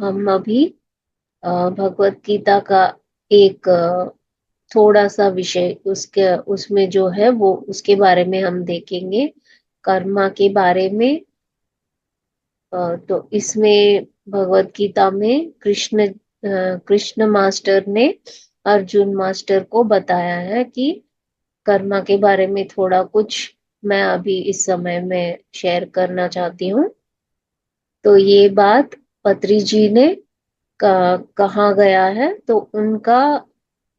हम अभी भगवत गीता का एक थोड़ा सा विषय उसके उसमें जो है वो उसके बारे में हम देखेंगे, कर्मा के बारे में। तो इसमें भगवत गीता में कृष्ण मास्टर ने अर्जुन मास्टर को बताया है कि कर्मा के बारे में थोड़ा कुछ मैं अभी इस समय में शेयर करना चाहती हूँ। तो ये बात पत्री जी ने कहा गया है, तो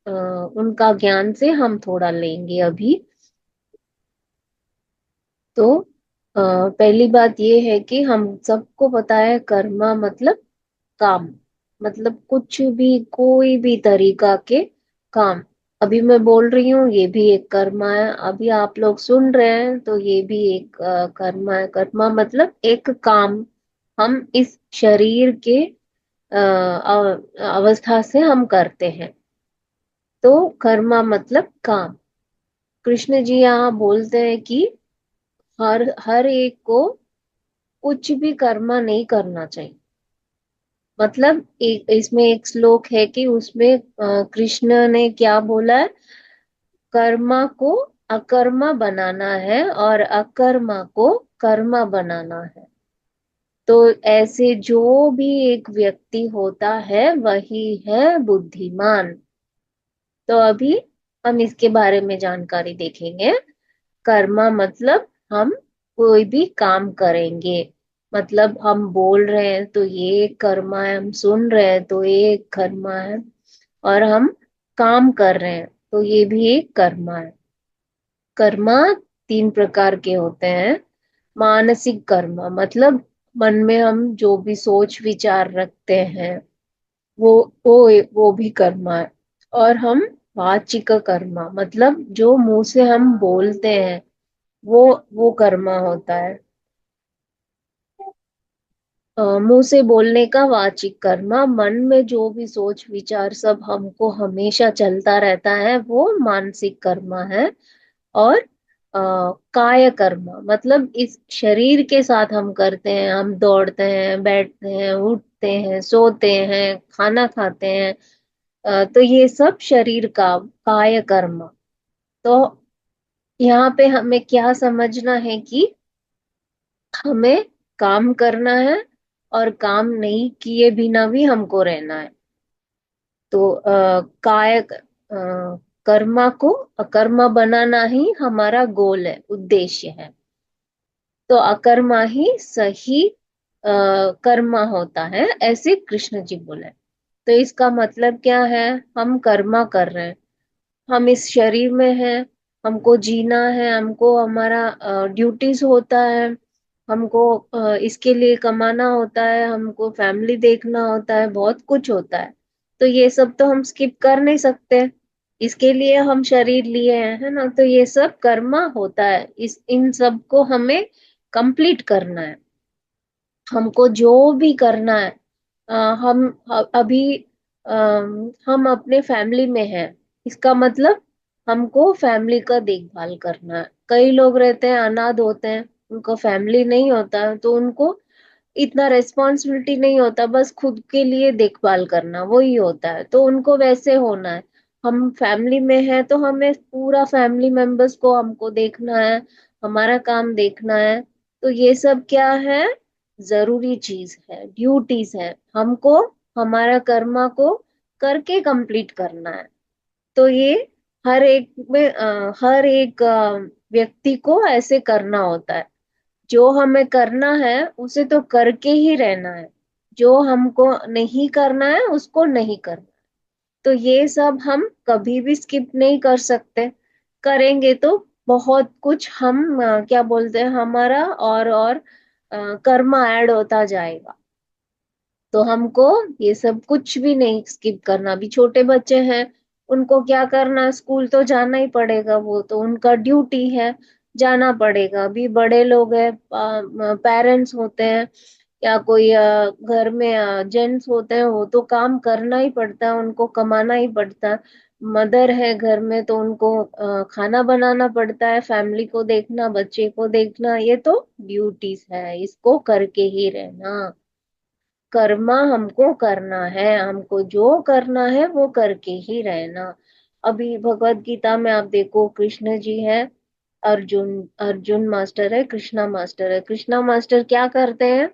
अ, उनका ज्ञान से हम थोड़ा लेंगे अभी। तो पहली बात ये है कि हम सबको पता है कर्मा मतलब काम, मतलब कुछ भी कोई भी तरीका के काम। अभी मैं बोल रही हूँ ये भी एक कर्मा है, अभी आप लोग सुन रहे हैं तो ये भी एक कर्मा है। कर्मा मतलब एक काम हम इस शरीर के अवस्था से हम करते हैं। तो कर्मा मतलब काम। कृष्ण जी यहाँ बोलते हैं कि हर हर एक को कुछ भी कर्मा नहीं करना चाहिए। मतलब एक इसमें एक श्लोक है कि उसमें कृष्ण ने क्या बोला है, कर्मा को अकर्मा बनाना है और अकर्मा को कर्मा बनाना है। तो ऐसे जो भी एक व्यक्ति होता है वही है बुद्धिमान। तो अभी हम इसके बारे में जानकारी देखेंगे। कर्मा मतलब हम कोई भी काम करेंगे, मतलब हम बोल रहे हैं तो ये एक कर्मा है, हम सुन रहे हैं तो ये एक कर्मा है, और हम काम कर रहे हैं तो ये भी एक कर्मा है। कर्मा तीन प्रकार के होते हैं। मानसिक कर्मा मतलब मन में हम जो भी सोच विचार रखते हैं वो वो वो भी कर्मा है। और हम वाचिक कर्मा मतलब जो मुंह से हम बोलते हैं वो कर्मा होता है। मुंह से बोलने का वाचिक कर्मा, मन में जो भी सोच विचार सब हमको हमेशा चलता रहता है वो मानसिक कर्मा है। और काय कर्मा मतलब इस शरीर के साथ हम करते हैं, हम दौड़ते हैं, बैठते हैं, उठते हैं, सोते हैं, खाना खाते हैं। तो ये सब शरीर का काय कर्म। तो यहाँ पे हमें क्या समझना है कि हमें काम करना है और काम नहीं किए बिना भी हमको रहना है। तो कर्मा को अकर्मा बनाना ही हमारा गोल है, उद्देश्य है। तो अकर्मा ही सही कर्मा होता है, ऐसे कृष्ण जी बोले। तो इसका मतलब क्या है, हम कर्मा कर रहे हैं, हम इस शरीर में हैं, हमको जीना है, हमको हमारा ड्यूटीज होता है, हमको इसके लिए कमाना होता है, हमको फैमिली देखना होता है, बहुत कुछ होता है। तो ये सब तो हम स्किप कर नहीं सकते, इसके लिए हम शरीर लिए हैं, है ना। तो ये सब कर्मा होता है, इस इन सब को हमें कंप्लीट करना है। हमको जो भी करना है, हम अभी हम अपने फैमिली में हैं, इसका मतलब हमको फैमिली का देखभाल करना है। कई लोग रहते हैं अनाथ होते हैं, उनको फैमिली नहीं होता है, तो उनको इतना रेस्पॉन्सिबिलिटी नहीं होता, बस खुद के लिए देखभाल करना वही होता है, तो उनको वैसे होना है। हम फैमिली में हैं तो हमें पूरा फैमिली मेंबर्स को हमको देखना है, हमारा काम देखना है। तो ये सब क्या है, जरूरी चीज है, ड्यूटीज है, हमको हमारा कर्मा को करके कंप्लीट करना है। तो ये हर एक में हर एक व्यक्ति को ऐसे करना होता है। जो हमें करना है उसे तो करके ही रहना है, जो हमको नहीं करना है उसको नहीं करना। तो ये सब हम कभी भी स्किप नहीं कर सकते, करेंगे तो बहुत कुछ हम क्या बोलते हैं हमारा और कर्मा ऐड होता जाएगा। तो हमको ये सब कुछ भी नहीं स्किप करना। अभी छोटे बच्चे हैं, उनको क्या करना, स्कूल तो जाना ही पड़ेगा, वो तो उनका ड्यूटी है, जाना पड़ेगा। अभी बड़े लोग हैं, पेरेंट्स होते हैं, या कोई घर में जेंट्स होते हैं, वो तो काम करना ही पड़ता है, उनको कमाना ही पड़ता है। मदर है घर में तो उनको खाना बनाना पड़ता है, फैमिली को देखना, बच्चे को देखना, ये तो ड्यूटीज है, इसको करके ही रहना। कर्मा हमको करना है, हमको जो करना है वो करके ही रहना। अभी भगवत गीता में आप देखो, कृष्ण जी है, अर्जुन अर्जुन मास्टर है, कृष्णा मास्टर है। कृष्णा मास्टर क्या करते हैं?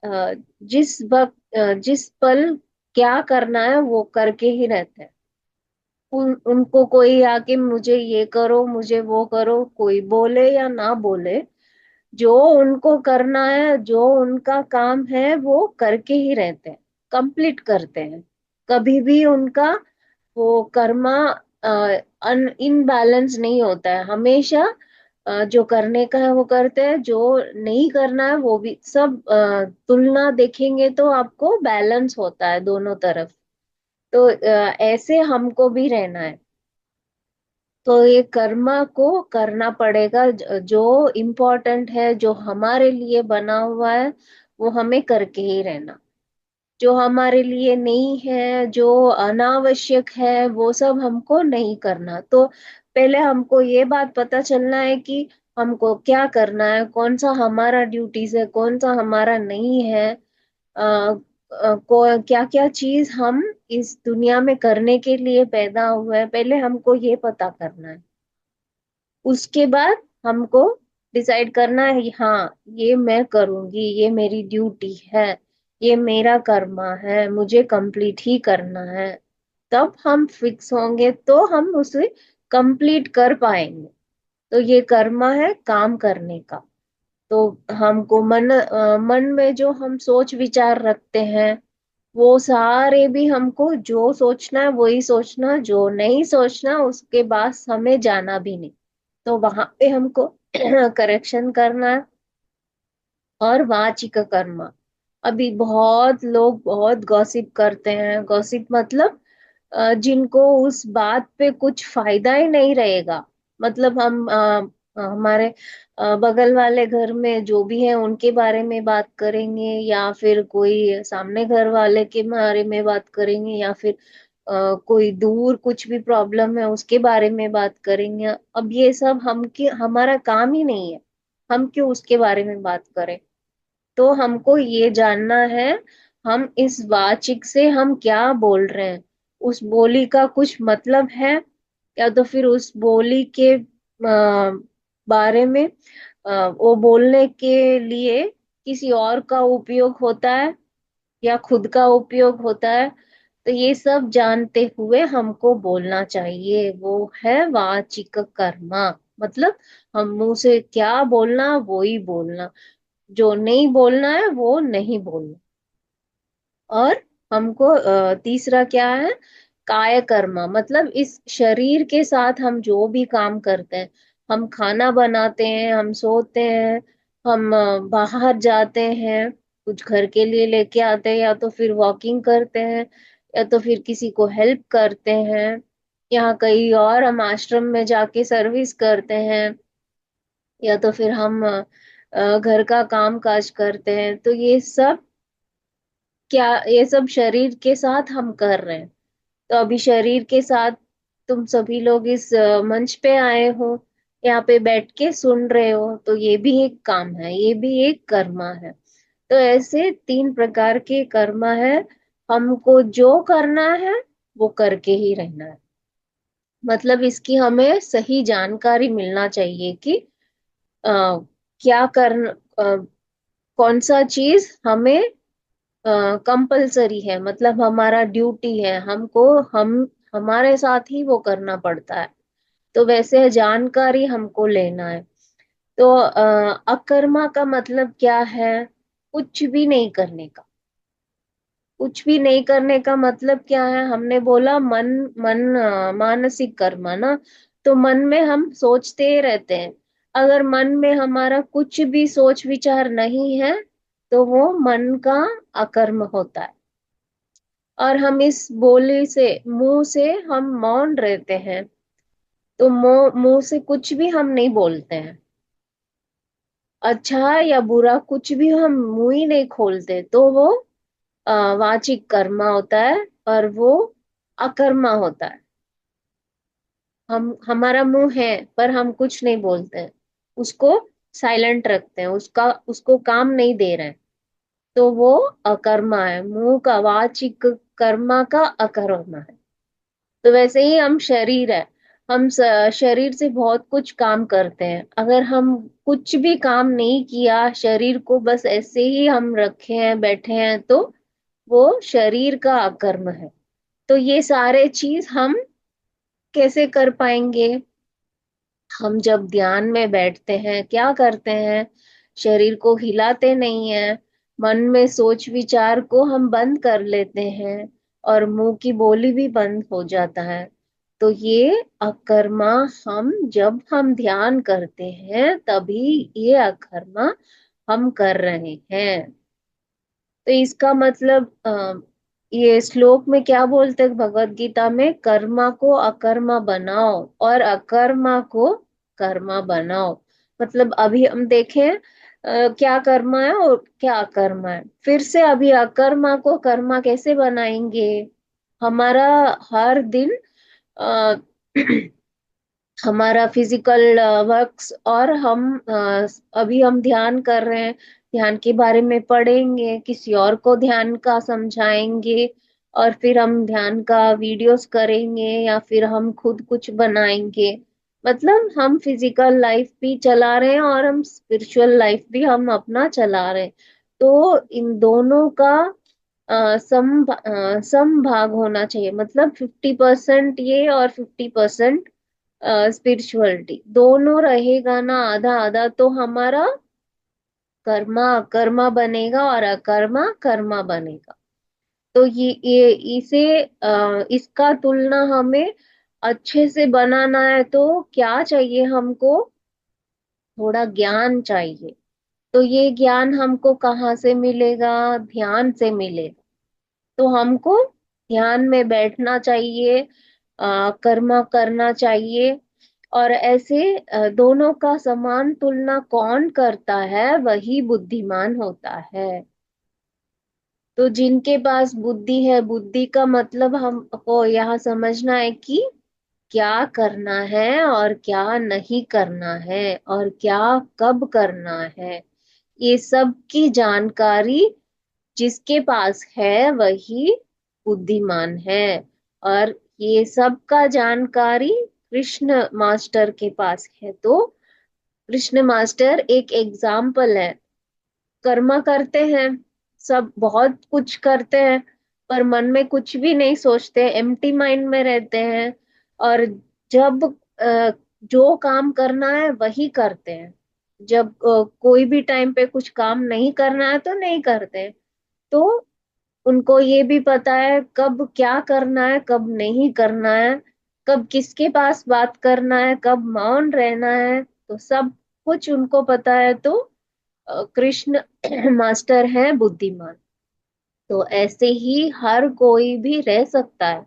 अ, जिस पल क्या करना है वो करके ही रहते हैं। उनको कोई आके मुझे ये करो, मुझे वो करो, कोई बोले या ना बोले, जो उनको करना है, जो उनका काम है वो करके ही रहते हैं, कंप्लीट करते हैं। कभी भी उनका वो कर्मा इनबैलेंस नहीं होता है। हमेशा जो करने का है वो करते हैं, जो नहीं करना है वो भी सब तुलना देखेंगे तो आपको बैलेंस होता है दोनों तरफ। तो ऐसे हमको भी रहना है। तो ये कर्मा को करना पड़ेगा, जो इम्पोर्टेंट है, जो हमारे लिए बना हुआ है वो हमें करके ही रहना। जो हमारे लिए नहीं है, जो अनावश्यक है, वो सब हमको नहीं करना। तो पहले हमको ये बात पता चलना है कि हमको क्या करना है, कौन सा हमारा ड्यूटीज है, कौन सा हमारा नहीं है। को क्या क्या चीज हम इस दुनिया में करने के लिए पैदा हुए हैं, पहले हमको ये पता करना है। उसके बाद हमको डिसाइड करना है, हाँ ये मैं करूंगी, ये मेरी ड्यूटी है, ये मेरा कर्मा है, मुझे कंप्लीट ही करना है। तब हम फिक्स होंगे तो हम उसे कंप्लीट कर पाएंगे। तो ये कर्मा है काम करने का। तो हमको मन में जो हम सोच विचार रखते हैं, वो सारे भी हमको जो सोचना है वही सोचना, जो नहीं सोचना उसके पास हमें जाना भी नहीं। तो वहां पे हमको करेक्शन करना है। और वाचिक कर्म, अभी बहुत लोग बहुत गॉसिप करते हैं। गॉसिप मतलब जिनको उस बात पे कुछ फायदा ही नहीं रहेगा। मतलब हम हमारे बगल वाले घर में जो भी है उनके बारे में बात करेंगे, या फिर कोई सामने घर वाले के बारे में बात करेंगे, या फिर कोई दूर कुछ भी प्रॉब्लम है उसके बारे में बात करेंगे। अब ये सब हमारा काम ही नहीं है, हम क्यों उसके बारे में बात करें? तो हमको ये जानना है, हम इस वाचिक से हम क्या बोल रहे हैं, उस बोली का कुछ मतलब है, या तो फिर उस बोली के बारे में वो बोलने के लिए किसी और का उपयोग होता है या खुद का उपयोग होता है। तो ये सब जानते हुए हमको बोलना चाहिए, वो है वाचिक कर्मा। मतलब हम मुंह से क्या बोलना वो ही बोलना, जो नहीं बोलना है वो नहीं बोलना। और हमको तीसरा क्या है? काय कर्म, मतलब इस शरीर के साथ हम जो भी काम करते हैं, हम खाना बनाते हैं, हम सोते हैं, हम बाहर जाते हैं, कुछ घर के लिए लेके आते हैं, या तो फिर वॉकिंग करते हैं, या तो फिर किसी को हेल्प करते हैं, या कहीं और हम आश्रम में जाके सर्विस करते हैं, या तो फिर हम घर का काम काज करते हैं। तो ये सब शरीर के साथ हम कर रहे हैं। तो अभी शरीर के साथ तुम सभी लोग इस मंच पे आए हो, यहाँ पे बैठ के सुन रहे हो, तो ये भी एक काम है, ये भी एक कर्मा है। तो ऐसे तीन प्रकार के कर्मा है। हमको जो करना है वो करके ही रहना है। मतलब इसकी हमें सही जानकारी मिलना चाहिए कि आ, क्या कर कौन सा चीज हमें कंपलसरी है, मतलब हमारा ड्यूटी है, हम हमारे साथ ही वो करना पड़ता है। तो वैसे जानकारी हमको लेना है। तो अकर्मा का मतलब क्या है? कुछ भी नहीं करने का। कुछ भी नहीं करने का मतलब क्या है? हमने बोला मन, मानसिक कर्म ना। तो मन में हम सोचते ही रहते हैं। अगर मन में हमारा कुछ भी सोच विचार नहीं है तो वो मन का अकर्म होता है। और हम इस बोली से, मुंह से हम मौन रहते हैं। तो मुंह से कुछ भी हम नहीं बोलते हैं, अच्छा या बुरा कुछ भी हम मुंह ही नहीं खोलते, तो वो वाचिक कर्मा होता है, और वो अकर्मा होता है। हमारा मुंह है पर हम कुछ नहीं बोलते हैं, उसको साइलेंट रखते हैं, उसको काम नहीं दे रहे हैं। तो वो अकर्मा है, मुंह का वाचिक कर्मा का अकर्मा है। तो वैसे ही हम शरीर है, हम शरीर से बहुत कुछ काम करते हैं। अगर हम कुछ भी काम नहीं किया, शरीर को बस ऐसे ही हम रखे हैं, बैठे हैं, तो वो शरीर का अकर्म है। तो ये सारे चीज हम कैसे कर पाएंगे? हम जब ध्यान में बैठते हैं क्या करते हैं? शरीर को हिलाते नहीं है, मन में सोच विचार को हम बंद कर लेते हैं, और मुंह की बोली भी बंद हो जाता है। तो ये अकर्मा, जब हम ध्यान करते हैं तभी ये अकर्मा हम कर रहे हैं। तो इसका मतलब ये श्लोक में क्या बोलते हैं भगवत गीता में? कर्मा को अकर्मा बनाओ और अकर्मा को कर्मा बनाओ। मतलब अभी हम देखें क्या कर्मा है और क्या अकर्मा है। फिर से अभी अकर्मा को कर्मा कैसे बनाएंगे? हमारा हर दिन अ, हमारा फिजिकल वर्क्स, और अभी हम ध्यान कर रहे हैं, ध्यान के बारे में पढ़ेंगे, किसी और को ध्यान का समझाएंगे, और फिर हम ध्यान का वीडियोस करेंगे, या फिर हम खुद कुछ बनाएंगे। मतलब हम फिजिकल लाइफ भी चला रहे हैं और हम स्पिरिचुअल लाइफ भी हम अपना चला रहे हैं। तो इन दोनों का सम भाग होना चाहिए। मतलब 50% ये और 50% स्पिरिचुअलिटी, दोनों रहेगा ना, आधा आधा, तो हमारा कर्मा अकर्मा बनेगा और अकर्मा कर्मा बनेगा। तो ये इसे इसका तुलना हमें अच्छे से बनाना है तो क्या चाहिए हमको? थोड़ा ज्ञान चाहिए। तो ये ज्ञान हमको कहाँ से मिलेगा? ध्यान से मिलेगा। तो हमको ध्यान में बैठना चाहिए, कर्म करना चाहिए। और ऐसे दोनों का समान तुलना कौन करता है? वही बुद्धिमान होता है। तो जिनके पास बुद्धि है, बुद्धि का मतलब हमको यहाँ समझना है कि क्या करना है और क्या नहीं करना है, और क्या कब करना है। ये सब की जानकारी जिसके पास है वही बुद्धिमान है। और ये सब का जानकारी कृष्ण मास्टर के पास है। तो कृष्ण मास्टर एक एग्जाम्पल है। कर्मा करते हैं, सब बहुत कुछ करते हैं, पर मन में कुछ भी नहीं सोचते, एम्प्टी माइंड में रहते हैं। और जब जो काम करना है वही करते हैं। जब कोई भी टाइम पे कुछ काम नहीं करना है तो नहीं करते हैं। तो उनको ये भी पता है कब क्या करना है, कब नहीं करना है, कब किसके पास बात करना है, कब मौन रहना है, तो सब कुछ उनको पता है। तो कृष्ण मास्टर है बुद्धिमान। तो ऐसे ही हर कोई भी रह सकता है।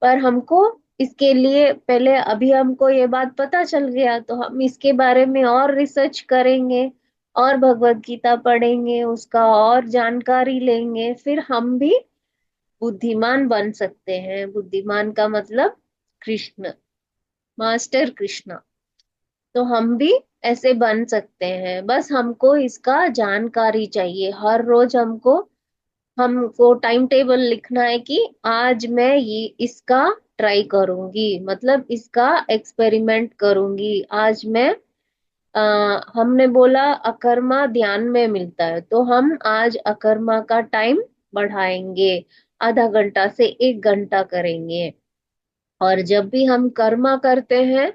पर हमको इसके लिए पहले, अभी हमको ये बात पता चल गया तो हम इसके बारे में और रिसर्च करेंगे, और भगवत गीता पढ़ेंगे, उसका और जानकारी लेंगे, फिर हम भी बुद्धिमान बन सकते हैं। बुद्धिमान का मतलब कृष्ण, मास्टर कृष्ण। तो हम भी ऐसे बन सकते हैं, बस हमको इसका जानकारी चाहिए। हर रोज हमको टाइम टेबल लिखना है कि आज मैं ये इसका ट्राई करूंगी, मतलब इसका एक्सपेरिमेंट करूंगी। आज मैं हमने बोला अकर्मा ध्यान में मिलता है, तो हम आज अकर्मा का टाइम बढ़ाएंगे, आधा घंटा से 1 घंटा करेंगे। और जब भी हम कर्मा करते हैं,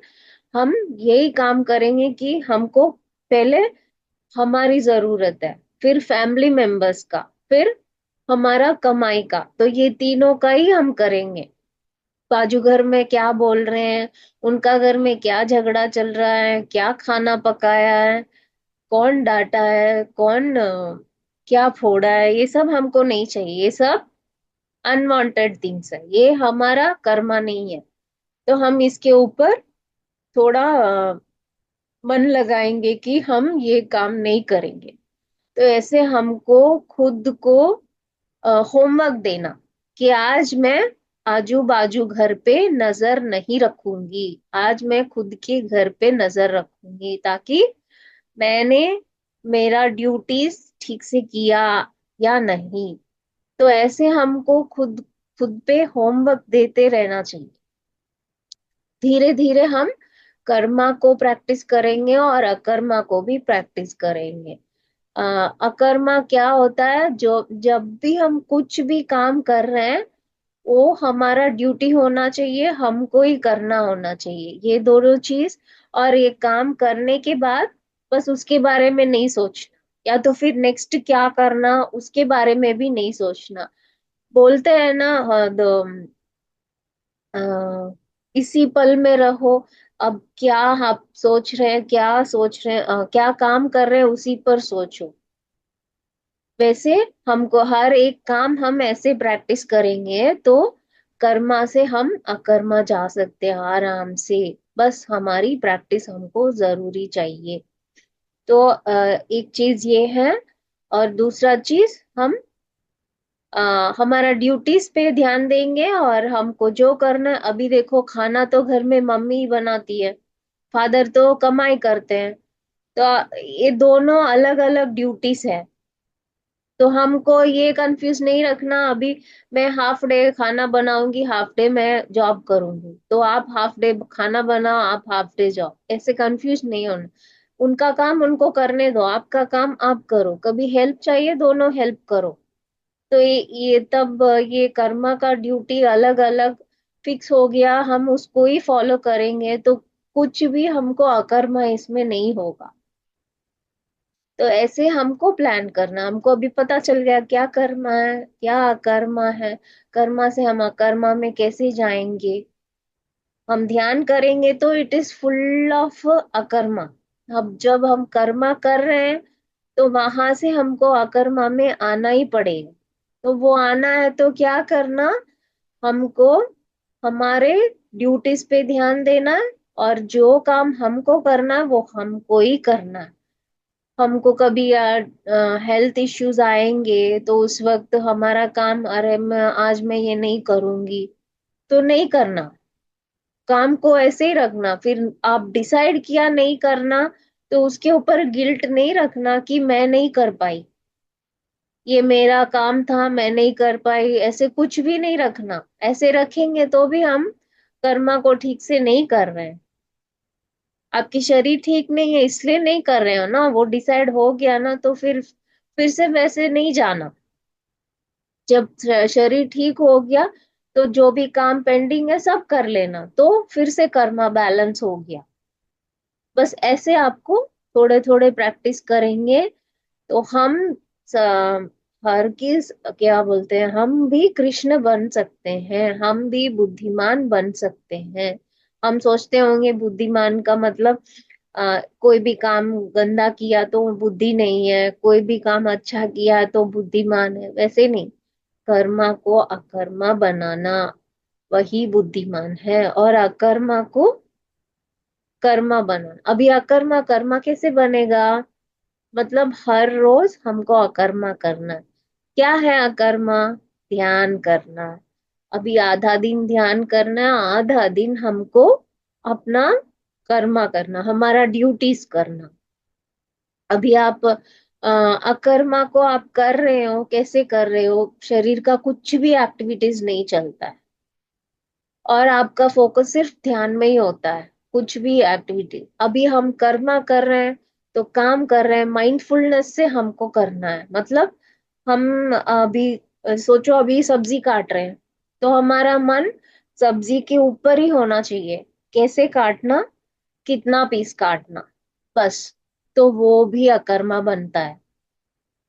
हम यही काम करेंगे कि हमको पहले हमारी जरूरत है, फिर फैमिली मेंबर्स का, फिर हमारा कमाई का। तो ये तीनों का ही हम करेंगे। बाजू घर में क्या बोल रहे हैं, उनका घर में क्या झगड़ा चल रहा है, क्या खाना पकाया है, कौन डांटा है, कौन क्या फोड़ा है, ये सब हमको नहीं चाहिए। ये सब अनवांटेड थिंग्स है, ये हमारा कर्मा नहीं है। तो हम इसके ऊपर थोड़ा मन लगाएंगे कि हम ये काम नहीं करेंगे। तो ऐसे हमको खुद को होमवर्क देना कि आज मैं आजू बाजू घर पे नजर नहीं रखूंगी, आज मैं खुद के घर पे नजर रखूंगी, ताकि मैंने मेरा ड्यूटीज ठीक से किया, या नहीं। तो ऐसे हमको खुद खुद पे होमवर्क देते रहना चाहिए। धीरे धीरे हम कर्मा को प्रैक्टिस करेंगे और अकर्मा को भी प्रैक्टिस करेंगे। अ, अकर्मा क्या होता है, जो जब भी हम कुछ भी काम कर रहे हैं वो हमारा ड्यूटी होना चाहिए, हमको ही करना होना चाहिए ये दोनों चीज। और ये काम करने के बाद बस उसके बारे में नहीं सोचना, या तो फिर नेक्स्ट क्या करना उसके बारे में भी नहीं सोचना। बोलते हैं ना, अ, इसी पल में रहो। अब क्या आप सोच रहे हैं, क्या सोच रहे हैं, क्या काम कर रहे हैं उसी पर सोचो। वैसे हमको हर एक काम हम ऐसे प्रैक्टिस करेंगे तो कर्मा से हम अकर्मा जा सकते हैं आराम से। बस हमारी प्रैक्टिस हमको जरूरी चाहिए। तो एक चीज ये है। और दूसरा चीज हम हमारा ड्यूटीज पे ध्यान देंगे और हमको जो करना है। अभी देखो खाना तो घर में मम्मी ही बनाती है, फादर तो कमाई करते हैं। तो ये दोनों अलग अलग ड्यूटीज है। तो हमको ये कंफ्यूज नहीं रखना अभी मैं हाफ डे खाना बनाऊंगी, हाफ डे मैं जॉब करूंगी, तो आप हाफ डे खाना बनाओ, आप हाफ डे जॉब, ऐसे कंफ्यूज नहीं होना। उनका काम उनको करने दो, आपका काम आप करो, कभी हेल्प चाहिए दोनों हेल्प करो। तो ये तब ये कर्मा का ड्यूटी अलग अलग फिक्स हो गया, हम उसको ही फॉलो करेंगे तो कुछ भी हमको अकर्मा इसमें नहीं होगा। तो ऐसे हमको प्लान करना, हमको अभी पता चल गया क्या कर्मा है क्या अकर्मा है। कर्मा से हम अकर्मा में कैसे जाएंगे। हम ध्यान करेंगे तो इट इज फुल ऑफ अकर्मा। अब जब हम कर्मा कर रहे हैं तो वहां से हमको अकर्मा में आना ही पड़ेगा। तो वो आना है तो क्या करना, हमको हमारे ड्यूटीज पे ध्यान देना है, और जो काम हमको करना है वो हमको ही करना है। हमको कभी हेल्थ इश्यूज आएंगे तो उस वक्त हमारा काम, अरे मैं आज मैं ये नहीं करूंगी, तो नहीं करना। काम को ऐसे ही रखना, फिर आप डिसाइड किया नहीं करना तो उसके ऊपर गिल्ट नहीं रखना कि मैं नहीं कर पाई, ये मेरा काम था मैं नहीं कर पाई, ऐसे कुछ भी नहीं रखना। ऐसे रखेंगे तो भी हम कर्मा को ठीक से नहीं कर रहे हैं। आपकी शरीर ठीक नहीं है इसलिए नहीं कर रहे हो ना, वो डिसाइड हो गया ना, तो फिर से वैसे नहीं जाना। जब शरीर ठीक हो गया तो जो भी काम पेंडिंग है सब कर लेना, तो फिर से कर्मा बैलेंस हो गया। बस ऐसे आपको थोड़े थोड़े प्रैक्टिस करेंगे तो हम हर किस क्या बोलते हैं, हम भी कृष्ण बन सकते हैं, हम भी बुद्धिमान बन सकते हैं। हम सोचते होंगे बुद्धिमान का मतलब कोई भी काम गंदा किया तो बुद्धि नहीं है, कोई भी काम अच्छा किया तो बुद्धिमान है, वैसे नहीं। कर्मा को अकर्मा बनाना वही बुद्धिमान है, और अकर्मा को कर्मा बनाना। अभी अकर्मा कर्मा कैसे बनेगा, मतलब हर रोज हमको अकर्मा करना है। क्या है अकर्मा, ध्यान करना। अभी आधा दिन ध्यान करना है, आधा दिन हमको अपना कर्मा करना, हमारा ड्यूटीज करना। अभी आप अकर्मा को आप कर रहे हो, कैसे कर रहे हो, शरीर का कुछ भी एक्टिविटीज नहीं चलता है और आपका फोकस सिर्फ ध्यान में ही होता है, कुछ भी एक्टिविटी। अभी हम कर्मा कर रहे हैं तो काम कर रहे हैं, माइंडफुलनेस से हमको करना है। मतलब हम अभी सोचो अभी सब्जी काट रहे हैं तो हमारा मन सब्जी के ऊपर ही होना चाहिए, कैसे काटना, कितना पीस काटना, बस। तो वो भी अकर्मा बनता है,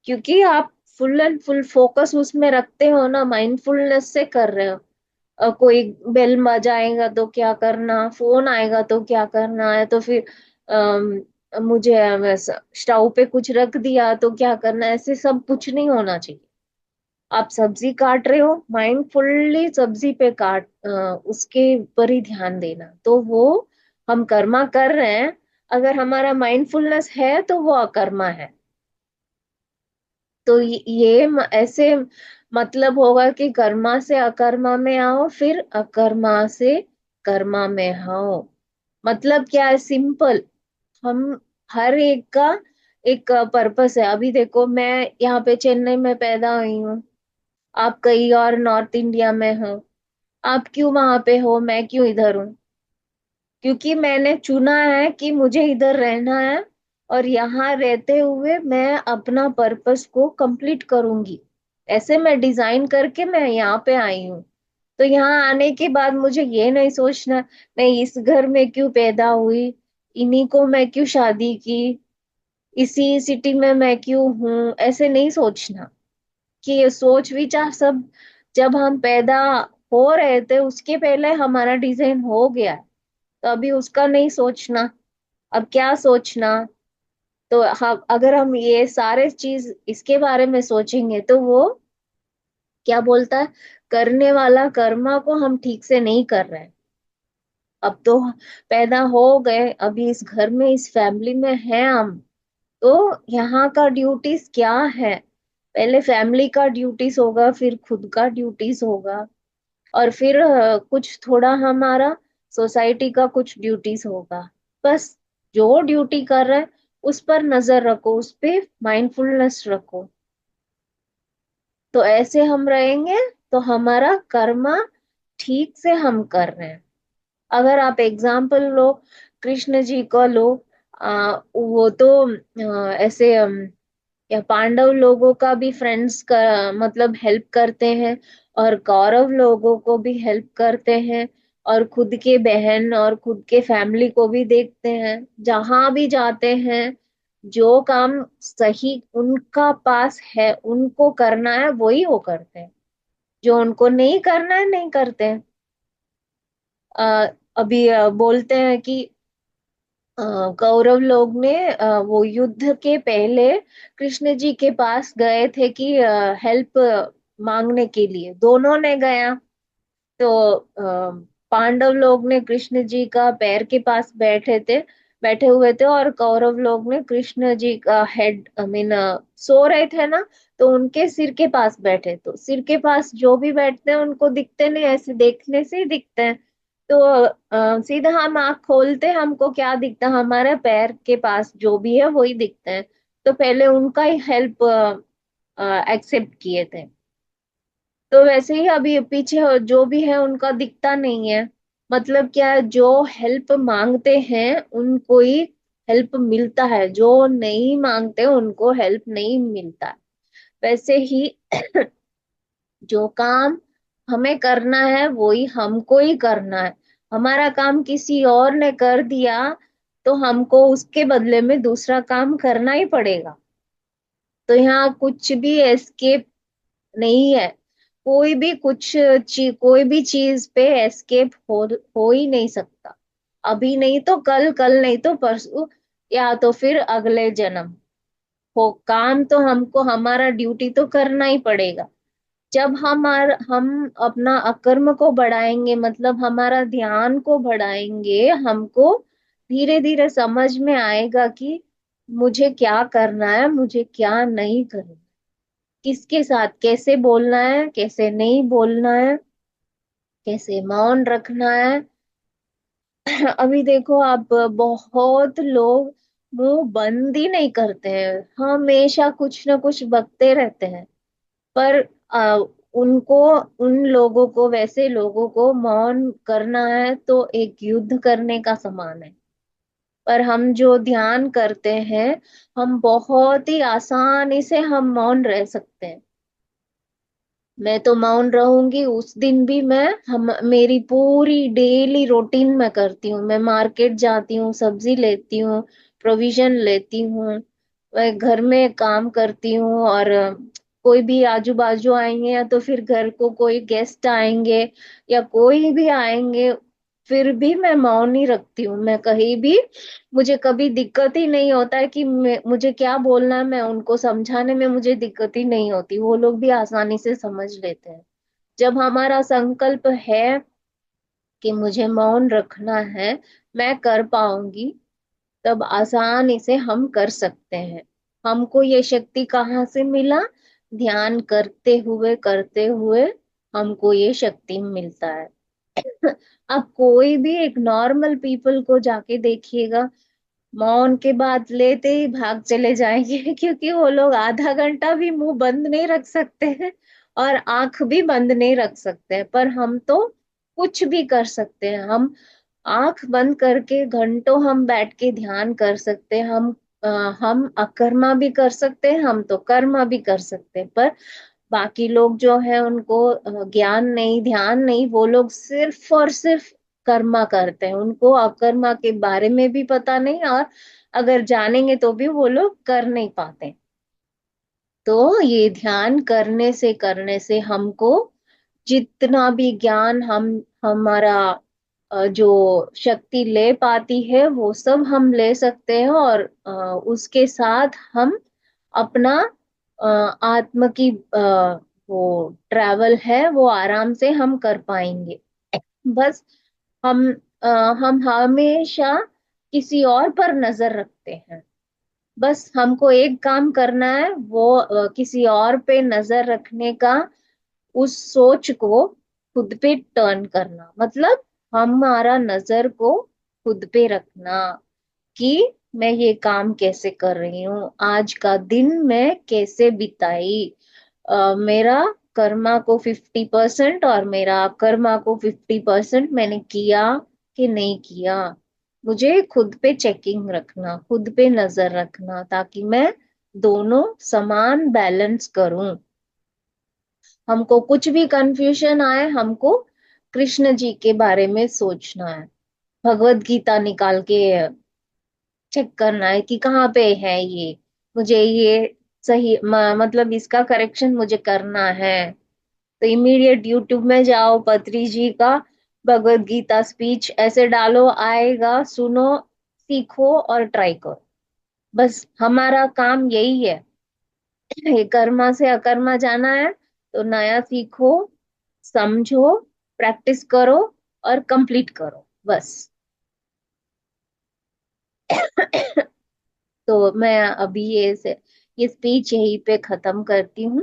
क्योंकि आप फुल एंड फुल फोकस उसमें रखते हो ना, माइंडफुलनेस से कर रहे हो। कोई बेल बजाएगा तो क्या करना, फोन आएगा तो क्या करना है, तो फिर मुझे स्टोव पे कुछ रख दिया तो क्या करना है, ऐसे सब कुछ नहीं होना चाहिए। आप सब्जी काट रहे हो, माइंडफुल्ली सब्जी पे उसके ऊपर ही ध्यान देना, तो वो हम कर्मा कर रहे हैं। अगर हमारा माइंडफुलनेस है तो वो अकर्मा है। तो ऐसे मतलब होगा कि कर्मा से अकर्मा में आओ, फिर अकर्मा से कर्मा में आओ। मतलब क्या है, सिंपल। हम हर एक का एक पर्पस है। अभी देखो मैं यहाँ पे चेन्नई में पैदा हुई हूँ, आप कहीं और नॉर्थ इंडिया में हो, आप क्यों वहां पे हो, मैं क्यों इधर हूँ? क्योंकि मैंने चुना है कि मुझे इधर रहना है, और यहाँ रहते हुए मैं अपना पर्पस को कंप्लीट करूंगी। ऐसे मैं डिजाइन करके मैं यहाँ पे आई हूँ। तो यहाँ आने के बाद मुझे ये नहीं सोचना मैं इस घर में क्यों पैदा हुई, इन्हीं को मैं क्यों शादी की, इसी सिटी में मैं क्यों हूँ, ऐसे नहीं सोचना। कि ये सोच विचार सब जब हम पैदा हो रहे थे उसके पहले हमारा डिजाइन हो गया है। तो अभी उसका नहीं सोचना, अब क्या सोचना। तो हम अगर हम ये सारे चीज इसके बारे में सोचेंगे तो वो क्या बोलता है, करने वाला कर्मा को हम ठीक से नहीं कर रहे हैं। अब तो पैदा हो गए, अभी इस घर में इस फैमिली में है हम, तो यहाँ का ड्यूटीज क्या है, पहले फैमिली का ड्यूटीज होगा, फिर खुद का ड्यूटीज होगा, और फिर कुछ थोड़ा हमारा सोसाइटी का कुछ ड्यूटीज होगा। बस जो ड्यूटी कर रहा है उस पर नजर रखो, उस पे माइंडफुलनेस रखो। तो ऐसे हम रहेंगे तो हमारा कर्मा ठीक से हम कर रहे हैं। अगर आप एग्जाम्पल लो, कृष्ण जी को लो, वो तो ऐसे या पांडव लोगों का भी फ्रेंड्स का मतलब हेल्प करते हैं, और कौरव लोगों को भी हेल्प करते हैं, और खुद के बहन और खुद के फैमिली को भी देखते हैं। जहां भी जाते हैं, जो काम सही उनका पास है उनको करना है वही वो करते हैं, जो उनको नहीं करना है नहीं करते हैं। अभी बोलते हैं कि अ, कौरव लोग ने वो युद्ध के पहले कृष्ण जी के पास गए थे कि हेल्प मांगने के लिए, दोनों ने गया। तो पांडव लोग ने कृष्ण जी का पैर के पास बैठे हुए थे, और कौरव लोग ने कृष्ण जी का हेड आई मीन सो रहे थे ना, तो उनके सिर के पास बैठे। तो सिर के पास जो भी बैठते हैं उनको दिखते नहीं, ऐसे देखने से ही दिखते हैं। तो सीधा हम आँख खोलते हैं, हमको क्या दिखता है, हमारे पैर के पास जो भी है वही दिखते हैं। तो पहले उनका ही हेल्प एक्सेप्ट किए थे। तो वैसे ही अभी पीछे जो भी है उनका दिखता नहीं है। मतलब क्या है, जो हेल्प मांगते हैं उनको ही हेल्प मिलता है, जो नहीं मांगते उनको हेल्प नहीं मिलता। वैसे ही जो काम हमें करना है वही हमको ही करना है। हमारा काम किसी और ने कर दिया तो हमको उसके बदले में दूसरा काम करना ही पड़ेगा। तो यहाँ कुछ भी एस्केप नहीं है। कोई भी चीज पे एस्केप हो ही नहीं सकता। अभी नहीं तो कल, कल नहीं तो परसों, या तो फिर अगले जन्म। हो काम तो हमको हमारा ड्यूटी तो करना ही पड़ेगा। जब हम अपना अकर्म को बढ़ाएंगे, मतलब हमारा ध्यान को बढ़ाएंगे, हमको धीरे धीरे समझ में आएगा कि मुझे क्या करना है, मुझे क्या नहीं करना, किसके साथ कैसे बोलना है, कैसे नहीं बोलना है, कैसे मौन रखना है। अभी देखो आप, बहुत लोग मुंह बंद ही नहीं करते हैं, हमेशा कुछ ना कुछ बकते रहते हैं। पर उनको उन लोगों को, वैसे लोगों को मौन करना है तो एक युद्ध करने का समान है। पर हम जो ध्यान करते हैं, हम बहुत ही आसानी से हम मौन रह सकते हैं। मैं तो मौन रहूंगी उस दिन भी। मैं हम मेरी पूरी डेली रूटीन में करती हूँ, मैं मार्केट जाती हूँ, सब्जी लेती हूँ, प्रोविजन लेती हूँ, मैं घर में काम करती हूँ, और कोई भी आजू बाजू आएंगे या तो फिर घर को कोई गेस्ट आएंगे या कोई भी आएंगे, फिर भी मैं मौन ही रखती हूँ। मैं कहीं भी, मुझे कभी दिक्कत ही नहीं होता है कि मुझे क्या बोलना है, मैं उनको समझाने में मुझे दिक्कत ही नहीं होती, वो लोग भी आसानी से समझ लेते हैं। जब हमारा संकल्प है कि मुझे मौन रखना है, मैं कर पाऊंगी, तब आसानी से हम कर सकते हैं। हमको ये शक्ति कहाँ से मिला? ध्यान करते हुए हमको ये शक्ति मिलता है। अब कोई भी एक नॉर्मल पीपल को जाके देखिएगा, मौन के बाद लेते ही भाग चले जाएंगे क्योंकि वो लोग आधा घंटा भी मुंह बंद नहीं रख सकते हैं और आंख भी बंद नहीं रख सकते हैं। पर हम तो कुछ भी कर सकते हैं। हम आंख बंद करके घंटों हम बैठ के ध्यान कर सकते हैं। अ, हम अकर्मा भी कर सकते हैं, हम तो कर्मा भी कर सकते हैं। पर बाकी लोग जो है उनको ज्ञान नहीं, ध्यान नहीं, वो लोग सिर्फ और सिर्फ कर्मा करते हैं। उनको अकर्मा के बारे में भी पता नहीं, और अगर जानेंगे तो भी वो लोग कर नहीं पाते। तो ये ध्यान करने से हमको जितना भी ज्ञान हम हमारा जो शक्ति ले पाती है वो सब हम ले सकते हैं। और उसके साथ हम अपना आत्म की वो ट्रैवल है वो आराम से हम कर पाएंगे। बस हम अ, हम हमेशा किसी और पर नजर रखते हैं। बस हमको एक काम करना है, वो किसी और पे नजर रखने का, उस सोच को खुद पे टर्न करना। मतलब हमारा नजर को खुद पे रखना कि मैं ये काम कैसे कर रही हूँ, आज का दिन मैं कैसे बिताई, मेरा कर्मा को 50% और मेरा कर्मा को 50% मैंने किया कि नहीं किया। मुझे खुद पे चेकिंग रखना, खुद पे नजर रखना, ताकि मैं दोनों समान बैलेंस करूं। हमको कुछ भी कंफ्यूजन आए, हमको कृष्ण जी के बारे में सोचना है, भगवत गीता निकाल के चेक करना है कि कहाँ पे है ये, मुझे ये सही मतलब इसका करेक्शन मुझे करना है। तो इमीडिएट यूट्यूब में जाओ, पत्री जी का भगवत गीता स्पीच ऐसे डालो, आएगा, सुनो, सीखो और ट्राई करो। बस हमारा काम यही है। ये कर्मा से अकर्मा जाना है तो नया सीखो, समझो, प्रैक्टिस करो और कंप्लीट करो बस। तो मैं अभी ये स्पीच यहीं पे खत्म करती हूँ।